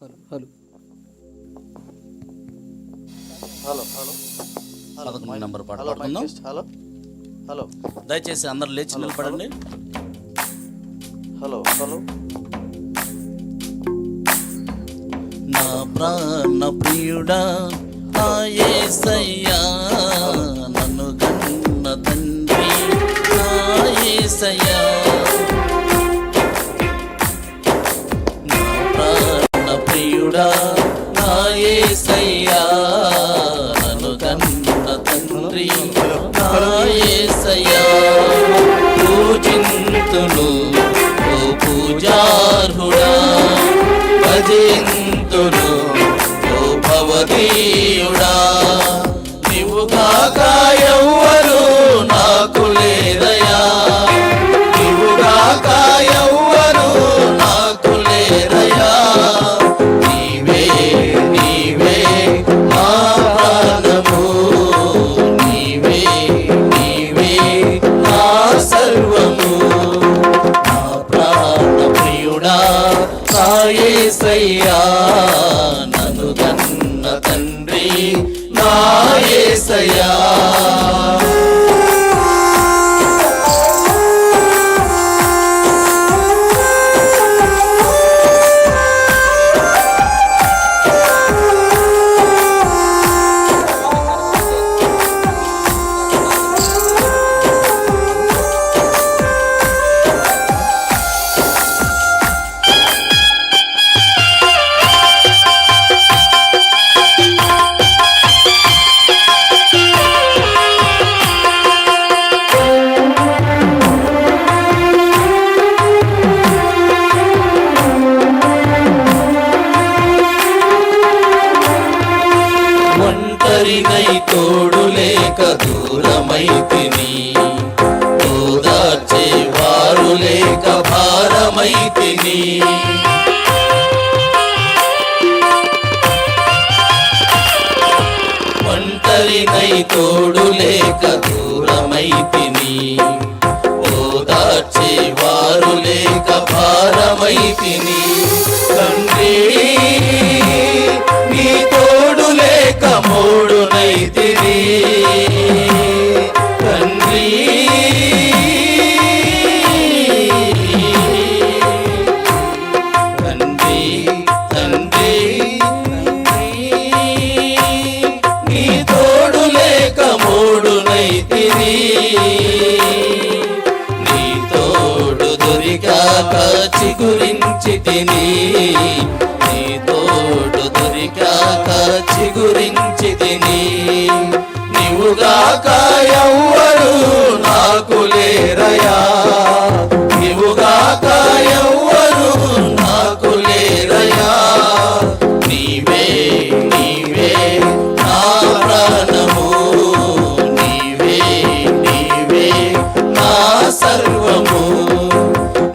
Hello hello 11 number పాట పాడుకుందాం. Hello hello దయచేసి అందరు లేచి నిలబడండి. Hello hello. నా ప్రాణ ప్రియుడా నా యేసయ్యా, నన్ను కన్న తండ్రి నా యేసయ్యా, నా ప్రాణ ప్రియుడా నా యేసయ్యా, నన్ను కన్న తండ్రి నా యేసయ్యా. పూజింతును ఓ పూజార్హుడా, భజింతును ఓ భవదీయుడా, నీవు కాక ఎవ్వరు నాకు లేరయ్యా, నీవు కాక ఎవ్వరు నాకు లేరయ్యా. నీవే నీవే నా ప్రాణము, నీవే నీవే నా సర్వము, నా ప్రాణ ప్రియుడా నా యేసయ్యా, నన్ను కన్న తండ్రి నా యేసయ్యా. ఒంటరినై తోడు లేక దూరమైతిని, ఓదార్చే వారు లేక భారమైతిని. ఒంటరినై తోడు లేక దూరమైతిని, ఓదార్చే వారు లేక భారమైతిని. తండ్రి నీ తోడు లేక మూడునైతిని, తండ్రి తండ్రి తండ్రి నీ తోడు లేక మూడునైతిని. నీ తోడు దొరికాక చిగురించితిని, నీ తోడు దొరికాక చిగురించితిని. నీవుగాక ఎవ్వరు నాకు లేరయ్యా, నీవుగాక ఎవ్వరు నాకు లేరయ్యా. నీవే నీవే నా ప్రాణము, నీవే నీవే నా సర్వము,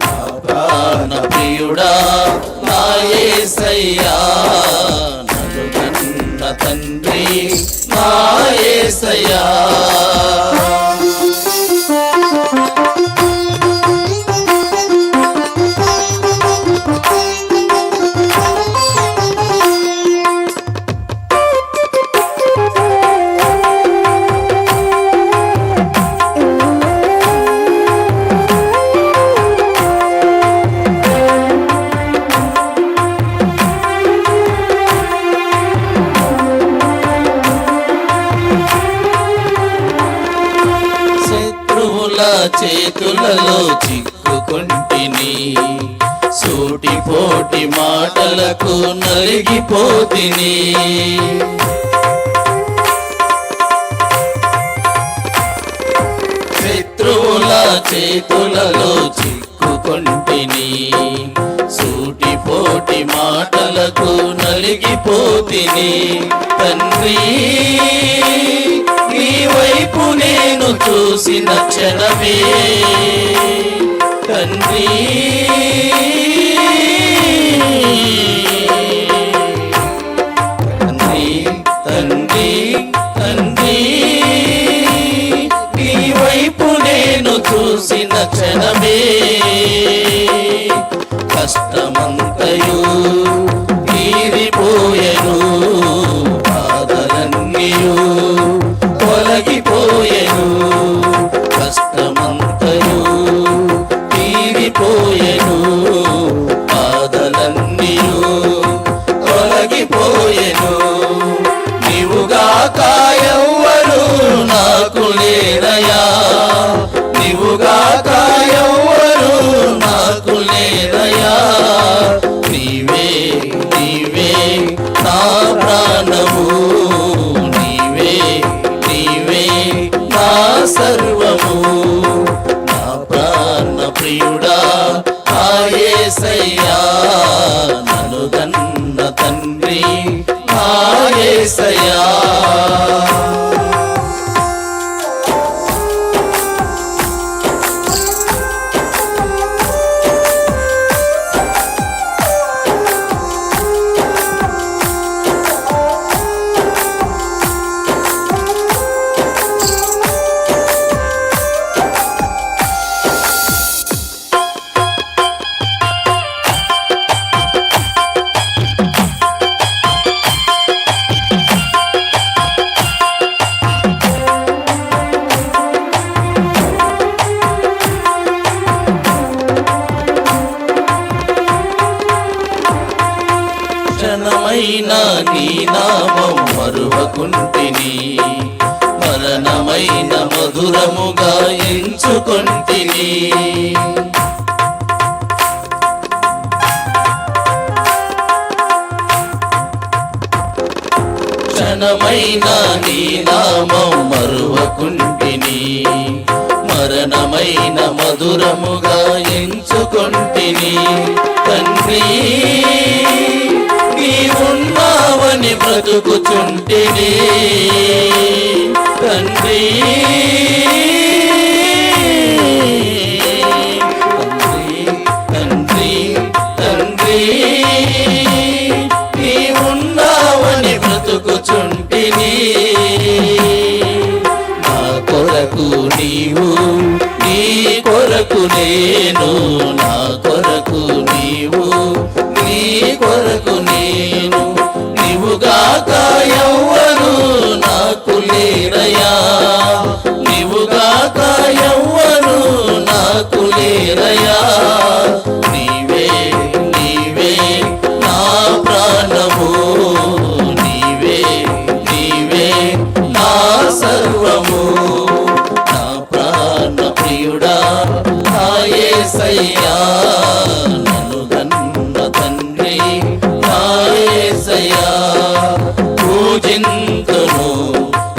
నా ప్రాణ ప్రియుడా నా యేసయ్యా, నన్ను కన్న తండ్రి నా యేసయ్యా. శత్రువుల చేతులలో చిక్కుకుంటిని, సూటిపోటి మాటలకు నలిగిపోతిని. శత్రువుల చేతులలో చిక్కుకుంటిని, సూటిపోటి మాటలకు నలిగిపోతిని. తండ్రి నీ వైపు నేను చూసిన క్షణమే, తండ్రి తండ్రి తండ్రి తండ్రి నీ వైపు నేను చూసిన క్షణమే, కష్టమంతయు ఈ యేసయ్యా నీవే నీవే నా ప్రాణము నీవే నీవే నా సర్వము నా ప్రాణ ప్రియుడా ఆ యేసయ్యా నన్ను కన్న తండ్రి ఆ యేసయ్యా క్షణమైన నీ నామం మరువకుంటిని మరణమైన మధురముగా ఎంచుకొంటిని క్షణమైన నీ నామం మరువకుంటిని మరణమైన మధురముగా ఎంచుకొంటిని తండ్రి నీవున్నావని బ్రతుకుచుంటిని తండ్రి తండ్రి తండ్రి నీవున్నావని బ్రతుకుచుంటిని నా కొరకు నీవు నీ కొరకు నేను నా కొరకు నీవు నీ కొరకు నేను నీవుగాక ఎవ్వరు నాకు లేరయ్యా నీవుగాక ఎవ్వరు నాకు లేరయ్యా నీవే నీవే నా ప్రాణము నీవే నీవే నా సర్వము నా ప్రాణ ప్రియుడా నా యేసయ్యా నన్ను కన్న తండ్రి నా యేసయ్యా పూజింతును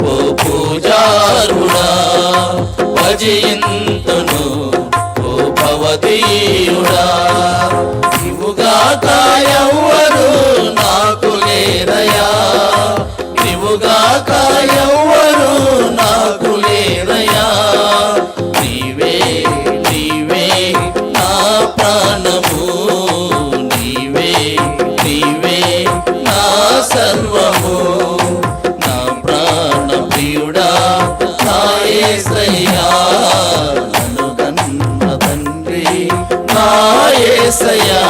ఓ పూజారుడా భజింతును ఓ భవదీయుడా నీవుగాక ఎవ్వరు నాకు లేరయ్యా నీవుగాక ఎవ్వరు నాకు లేరయ్యా నీవే నీవే నా ప్రాణము నీవే నీవే నా సర్వము నా ప్రాణ ప్రియుడా నా యేసయ్యా నన్ను కన్న తండ్రి నా యేసయ్యా